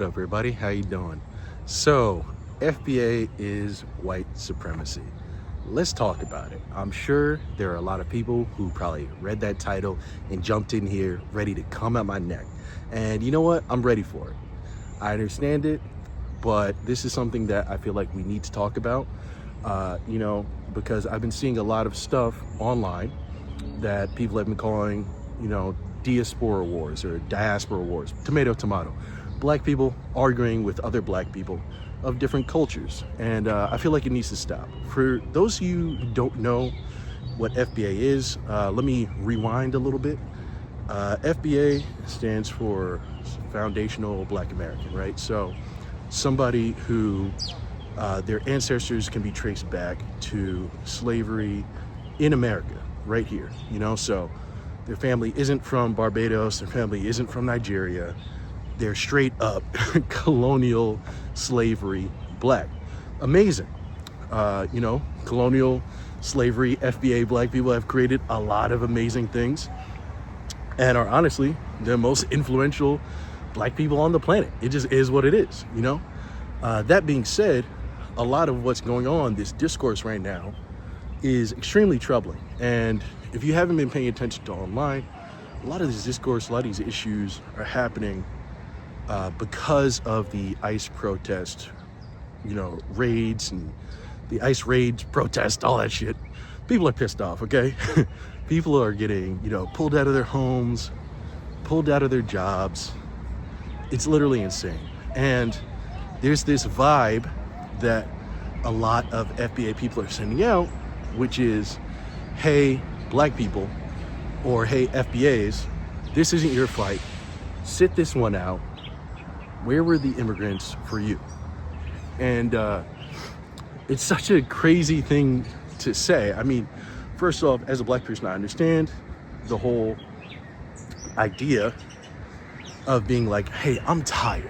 What up, everybody? How you doing? So, FBA is white supremacy. Let's talk about it. I'm sure there are a lot of people who probably read that title and jumped in here ready to come at my neck. And you know what? I'm ready for it. I understand it, but this is something that I feel like we need to talk about, because I've been seeing a lot of stuff online that people have been calling, diaspora wars or diaspora wars, tomato. Black people arguing with other black people of different cultures. And I feel like it needs to stop. For those of you who don't know what FBA is, let me rewind a little bit. FBA stands for Foundational Black American, right? So somebody who their ancestors can be traced back to slavery in America, right here, so their family isn't from Barbados, their family isn't from Nigeria. They're straight up colonial slavery black. Amazing. Colonial slavery, FBA black people have created a lot of amazing things and are honestly the most influential black people on the planet. It just is what it is, That being said, a lot of what's going on, this discourse right now, is extremely troubling. And if you haven't been paying attention to online, a lot of this discourse, a lot of these issues are happening because of the ICE protest, raids and the ICE raids, protest, all that shit. People are pissed off, okay? People are getting, pulled out of their homes, pulled out of their jobs. It's literally insane. And there's this vibe that a lot of FBA people are sending out, which is, hey, black people, or hey, FBAs, this isn't your fight. Sit this one out. Where were the immigrants for you? And it's such a crazy thing to say. I mean, first off, as a black person, I understand the whole idea of being like, hey, I'm tired.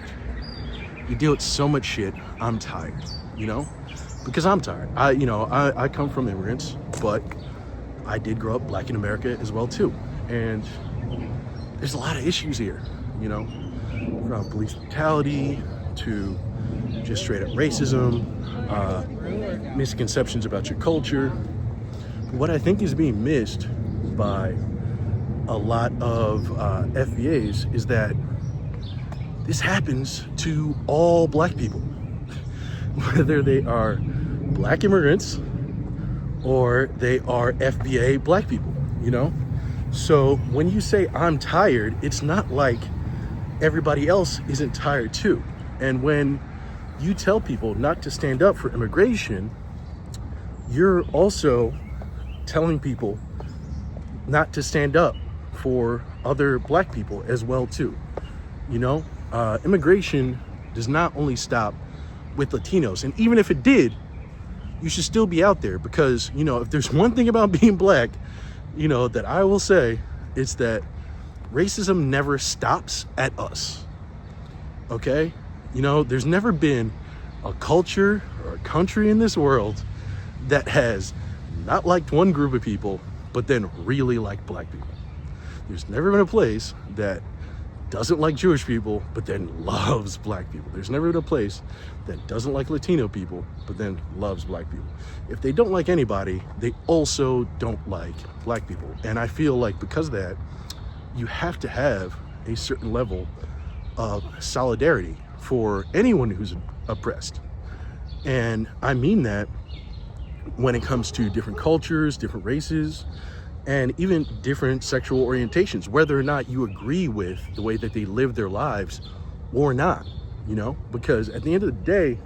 You deal with so much shit, I'm tired, because I'm tired. I come from immigrants, but I did grow up black in America as well too. And there's a lot of issues here, from police brutality to just straight up racism, misconceptions about your culture. What I think is being missed by a lot of FBAs is that this happens to all black people, whether they are black immigrants or they are FBA black people, So when you say I'm tired, it's not like everybody else isn't tired too. And when you tell people not to stand up for immigration, you're also telling people not to stand up for other black people as well too. Immigration does not only stop with Latinos, and even if it did, you should still be out there, because if there's one thing about being black, that I will say, it's that racism never stops at us. Okay? There's never been a culture or a country in this world that has not liked one group of people but then really liked black people. There's never been a place that doesn't like Jewish people but then loves black people. There's never been a place that doesn't like Latino people but then loves black people. If they don't like anybody, they also don't like black people. And I feel like because of that, you have to have a certain level of solidarity for anyone who's oppressed. And I mean that when it comes to different cultures, different races, and even different sexual orientations, whether or not you agree with the way that they live their lives or not, because at the end of the day,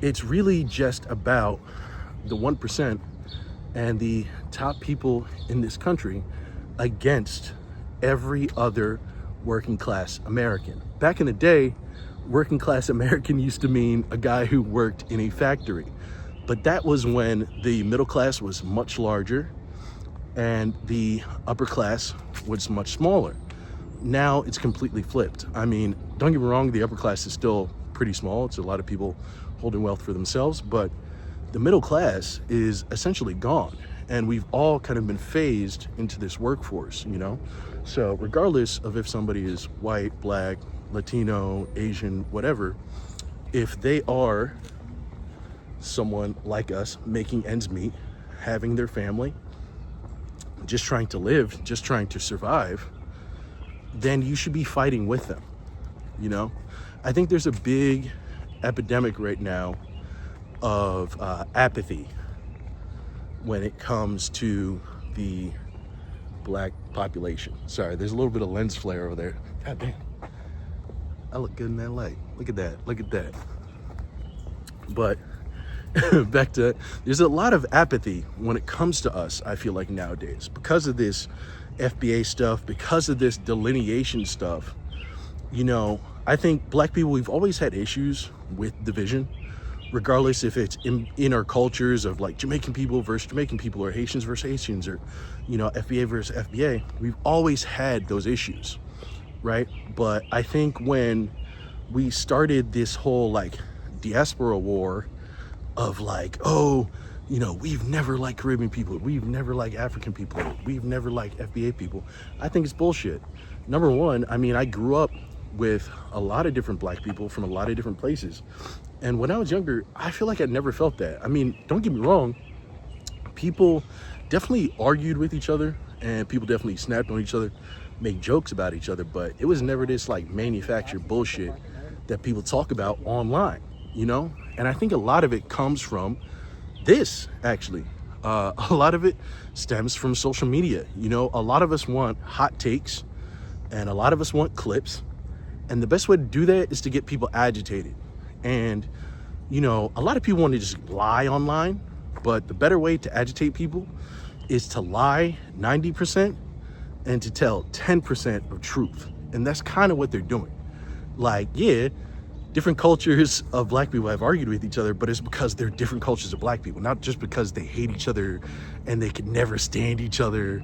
it's really just about the 1% and the top people in this country against every other working class American. Back in the day, working class American used to mean a guy who worked in a factory. But that was when the middle class was much larger and the upper class was much smaller. Now it's completely flipped. I mean, don't get me wrong, the upper class is still pretty small. It's a lot of people holding wealth for themselves, but the middle class is essentially gone. And we've all kind of been phased into this workforce, So regardless of if somebody is white, black, Latino, Asian, whatever, if they are someone like us making ends meet, having their family, just trying to live, just trying to survive, then you should be fighting with them. You know, I think there's a big epidemic right now of apathy when it comes to the black population. Sorry, there's a little bit of lens flare over there. God damn, I look good in that light. Look at that, look at that. But back to, there's a lot of apathy when it comes to us, I feel like, nowadays, because of this FBA stuff, because of this delineation stuff. You know, I think black people, we've always had issues with division, regardless if it's in our cultures of like Jamaican people versus Jamaican people, or Haitians versus Haitians, or, you know, FBA versus FBA. We've always had those issues, right? But I think when we started this whole like diaspora war of like, oh, you know, we've never liked Caribbean people, we've never liked African people, we've never liked FBA people, I think it's bullshit. Number one, I mean, I grew up with a lot of different black people from a lot of different places. And when I was younger, I feel like I never felt that. I mean, don't get me wrong, people definitely argued with each other and people definitely snapped on each other, make jokes about each other, but it was never this like manufactured bullshit that people talk about online, you know? And I think a lot of it comes from this, actually. A lot of it stems from social media. You know, a lot of us want hot takes and a lot of us want clips. And the best way to do that is to get people agitated. And, you know, a lot of people want to just lie online, but the better way to agitate people is to lie 90% and to tell 10% of truth. And that's kind of what they're doing. Like, yeah, different cultures of black people have argued with each other, but it's because they're different cultures of black people, not just because they hate each other and they can never stand each other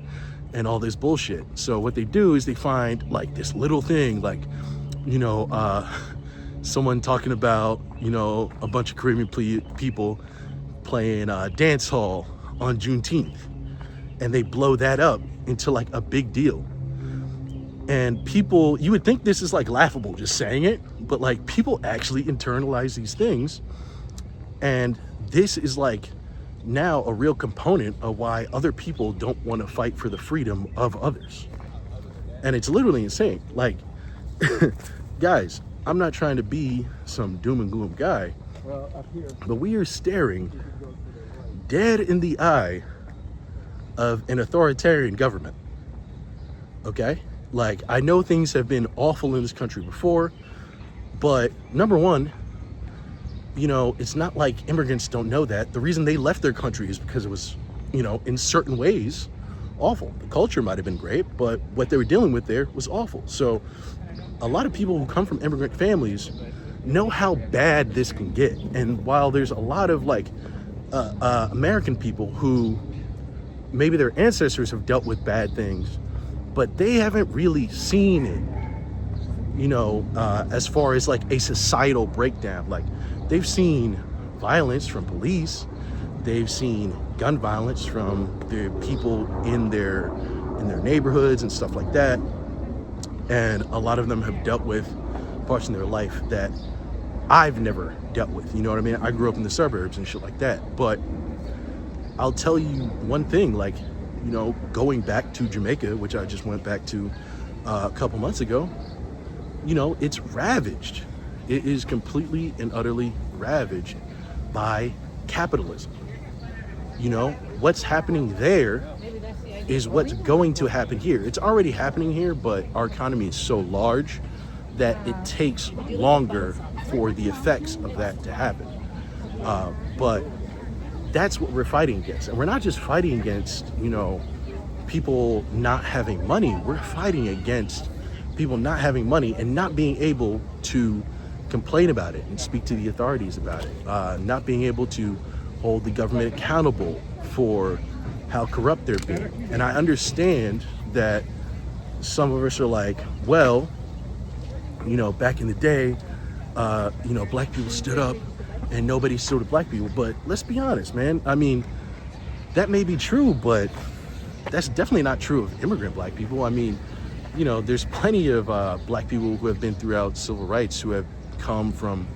and all this bullshit. So what they do is they find like this little thing, like, you know, someone talking about, you know, a bunch of Caribbean people playing dance hall on Juneteenth, and they blow that up into like a big deal. And people, you would think this is like laughable just saying it, but like people actually internalize these things. And this is like now a real component of why other people don't want to fight for the freedom of others. And it's literally insane. Like, guys, I'm not trying to be some doom and gloom guy, but we are staring dead in the eye of an authoritarian government, okay? Like, I know things have been awful in this country before, but number one, you know, it's not like immigrants don't know that. The reason they left their country is because it was, you know, in certain ways, awful. The culture might have been great, but what they were dealing with there was awful. So a lot of people who come from immigrant families know how bad this can get. And while there's a lot of like American people who maybe their ancestors have dealt with bad things, but they haven't really seen it, you know, as far as like a societal breakdown. Like, they've seen violence from police, they've seen gun violence from the people in their neighborhoods and stuff like that. And a lot of them have dealt with parts in their life that I've never dealt with, you know what I mean? I grew up in the suburbs and shit like that. But I'll tell you one thing, like, you know, going back to Jamaica, which I just went back to a couple months ago, you know, it's ravaged. It is completely and utterly ravaged by capitalism. You know, what's happening there is what's going to happen here. It's already happening here, but our economy is so large that it takes longer for the effects of that to happen. But that's what we're fighting against. And we're not just fighting against, you know, people not having money. We're fighting against people not having money and not being able to complain about it and speak to the authorities about it. Not being able to hold the government accountable for how corrupt they're being. And I understand that some of us are like, well, you know, back in the day, you know, black people stood up and nobody stood with black people. But let's be honest, man. I mean, that may be true, but that's definitely not true of immigrant black people. I mean, you know, there's plenty of black people who have been throughout civil rights who have come from,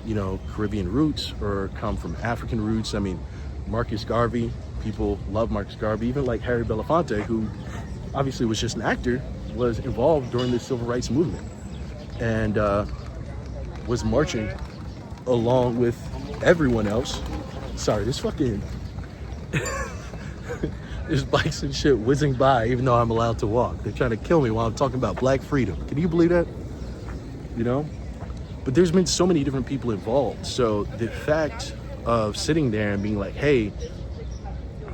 you know, Caribbean roots or come from African roots. I mean, Marcus Garvey, people love Marcus Garvey. Even like Harry Belafonte, who obviously was just an actor, was involved during the civil rights movement and was marching along with everyone else. Sorry, this fucking there's bikes and shit whizzing by even though I'm allowed to walk. They're trying to kill me while I'm talking about black freedom. Can you believe that? You know? But there's been so many different people involved. So the fact of sitting there and being like, hey,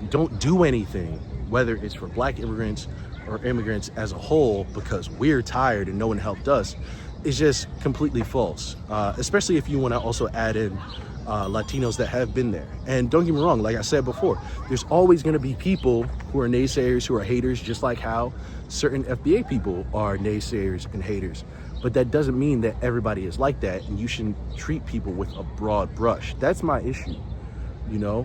don't do anything, whether it's for black immigrants or immigrants as a whole, because we're tired and no one helped us, is just completely false. Especially if you want to also add in Latinos that have been there. And don't get me wrong, like I said before, there's always going to be people who are naysayers, who are haters, just like how certain FBA people are naysayers and haters. But that doesn't mean that everybody is like that, and you shouldn't treat people with a broad brush. That's my issue, you know?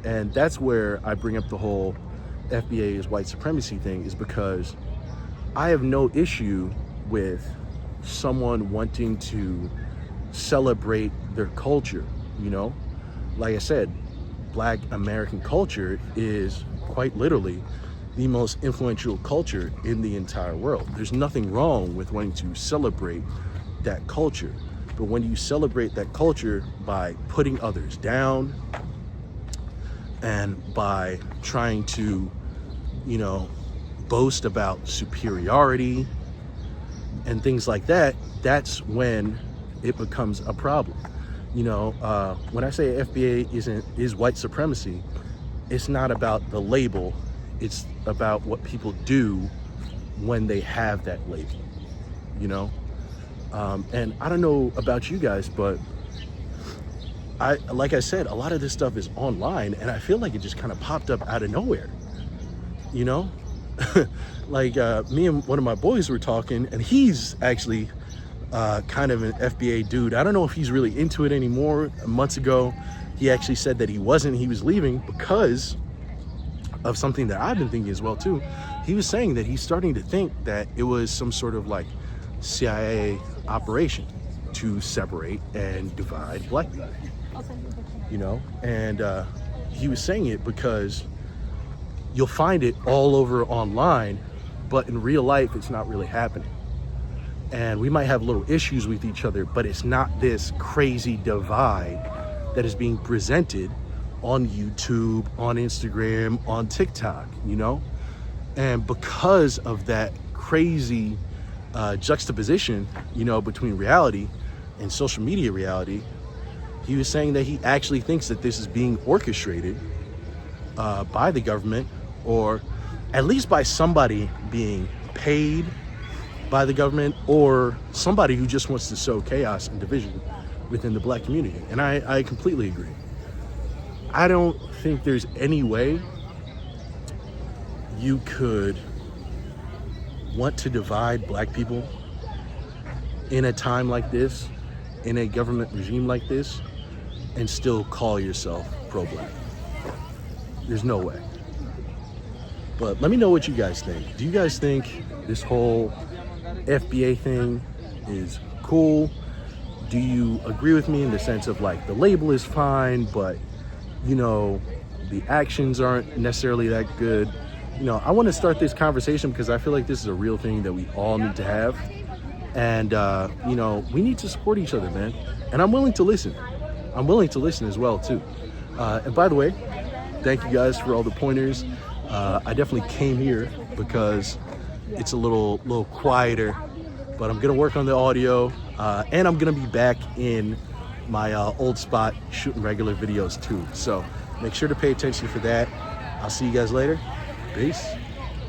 And that's where I bring up the whole FBA is white supremacy thing, is because I have no issue with someone wanting to celebrate their culture, you know? Like I said, Black American culture is quite literally the most influential culture in the entire world. There's nothing wrong with wanting to celebrate that culture. But when you celebrate that culture by putting others down and by trying to, you know, boast about superiority and things like that, that's when it becomes a problem. You know, when I say FBA is white supremacy, it's not about the label, it's about what people do when they have that label, you know? And I don't know about you guys, but like I said, a lot of this stuff is online, and I feel like it just kind of popped up out of nowhere, you know? Like me and one of my boys were talking, and he's actually kind of an FBA dude. I don't know if he's really into it anymore. Months ago, he actually said that he wasn't. He was leaving because of something that I've been thinking as well too. He was saying that he's starting to think that it was some sort of like CIA operation to separate and divide black people, you know? And he was saying it because you'll find it all over online, but in real life, it's not really happening. And we might have little issues with each other, but it's not this crazy divide that is being presented on YouTube, on Instagram, on TikTok, you know? And because of that crazy juxtaposition, you know, between reality and social media reality, he was saying that he actually thinks that this is being orchestrated by the government, or at least by somebody being paid by the government, or somebody who just wants to sow chaos and division within the black community. And I completely agree. I don't think there's any way you could want to divide black people in a time like this, in a government regime like this, and still call yourself pro-black. There's no way. But let me know what you guys think. Do you guys think this whole FBA thing is cool? Do you agree with me in the sense of like the label is fine, but you know, the actions aren't necessarily that good? You know, I want to start this conversation because I feel like this is a real thing that we all need to have. And, you know, we need to support each other, man. And I'm willing to listen. I'm willing to listen as well, too. And by the way, thank you guys for all the pointers. I definitely came here because it's a little quieter, but I'm going to work on the audio. And I'm going to be back in my old spot shooting regular videos too. So make sure to pay attention for that. I'll see you guys later. Peace.